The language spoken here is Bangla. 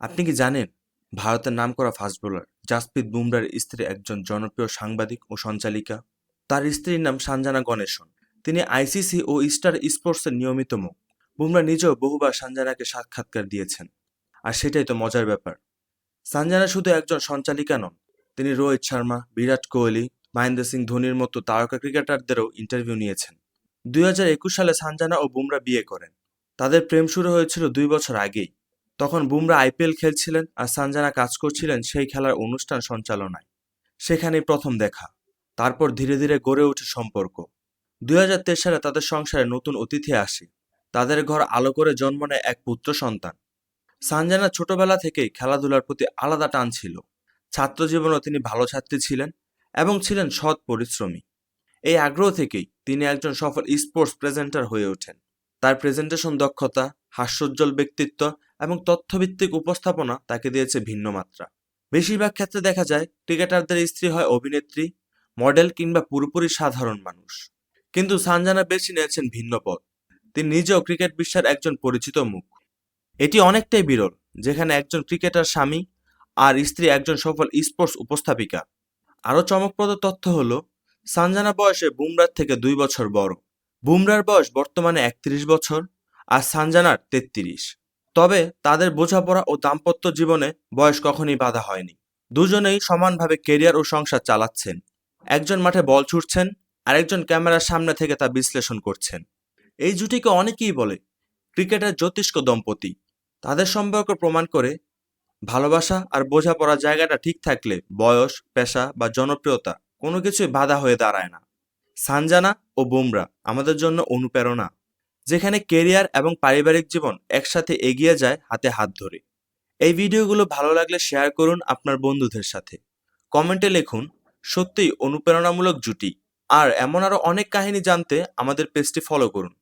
আপনি কি জানেন ভারতের নামকরা ফাস্ট বোলার জাসপ্রীত বুমরার স্ত্রী একজন জনপ্রিয় সাংবাদিক ও সঞ্চালিকা। তার স্ত্রীর নাম সঞ্জনা গণেশন। তিনি আইসিসি ও স্টার স্পোর্টসের নিয়মিত মুখ। বুমরা নিজেও বহুবার সঞ্জনাকে সাক্ষাৎকার দিয়েছেন। আর সেটাই তো মজার ব্যাপার, সঞ্জনা শুধু একজন সঞ্চালিকা নন, তিনি রোহিত শর্মা, বিরাট কোহলি, মহেন্দ্র সিং ধোনির মতো তারকা ক্রিকেটারদেরও ইন্টারভিউ নিয়েছেন। 2021 সালে সঞ্জনা ও বুমরা বিয়ে করেন। তাদের প্রেম শুরু হয়েছিল 2 বছর আগেই। তখন বুমরা আইপিএল খেলছিলেন আর সঞ্জনা কাজ করছিলেন সেই খেলার অনুষ্ঠান সঞ্চালনায়। সেখানেই প্রথম দেখা। তারপর ধীরে ধীরে গড়ে ওঠে সম্পর্ক। 2023 সালে তাদের সংসারে নতুন অতিথি আসে। তাদের ঘর আলো করে জন্ম নেয় এক পুত্র সন্তান। সঞ্জনা ছোটবেলা থেকেই খেলাধুলার প্রতি আলাদা টান ছিল। ছাত্র জীবনেও তিনি ভালো ছাত্রী ছিলেন এবং ছিলেন সৎ পরিশ্রমী। এই আগ্রহ থেকেই তিনি একজন সফল স্পোর্টস প্রেজেন্টার হয়ে ওঠেন। তার প্রেজেন্টেশন দক্ষতা, হাস্যোজ্জ্বল ব্যক্তিত্ব এবং তথ্যভিত্তিক উপস্থাপনা তাকে দিয়েছে ভিন্ন মাত্রা। বেশিরভাগ ক্ষেত্রে দেখা যায় ক্রিকেটারদের স্ত্রী হয় অভিনেত্রী, মডেল কিংবা পুরোপুরি সাধারণ মানুষ। কিন্তু সঞ্জনা বেছে নিয়েছেন ভিন্ন পথ। তিনি নিজেও ক্রিকেট বিশ্বের একজন পরিচিত মুখ। এটি অনেকটাই বিরল, যেখানে একজন ক্রিকেটার স্বামী আর স্ত্রী একজন সফল স্পোর্টস উপস্থাপিকা। আরও চমকপ্রদ তথ্য হলো, সঞ্জনা বয়সে বুমরার থেকে 2 বছর বড়। বুমরার বয়স বর্তমানে 31 বছর আর সঞ্জনার 33। তবে তাদের বোঝাপড়া ও দাম্পত্য জীবনে বয়স কখনই বাধা হয়নি। দুজনেই সমানভাবে কেরিয়ার ও সংসার চালাচ্ছেন। একজন মাঠে বল ছুটছেন, আরেকজন ক্যামেরার সামনে থেকে তা বিশ্লেষণ করছেন। এই জুটিকে অনেকেই বলে ক্রিকেটের জ্যোতিষ্ক দম্পতি। তাদের সম্পর্ক প্রমাণ করে ভালোবাসা আর বোঝাপড়ার জায়গাটা ঠিক থাকলে বয়স, পেশা বা জনপ্রিয়তা কোনো কিছুই বাধা হয়ে দাঁড়ায় না। সঞ্জনা ও বুমরা আমাদের জন্য অনুপ্রেরণা, যেখানে কেরিয়ার এবং পারিবারিক জীবন একসাথে এগিয়ে যায় হাতে হাত ধরে। এই ভিডিওগুলো ভালো লাগলে শেয়ার করুন আপনার বন্ধুদের সাথে। কমেন্টে লিখুন সত্যিই অনুপ্রেরণামূলক জুটি। আর এমন আরো অনেক কাহিনী জানতে আমাদের পেজটি ফলো করুন।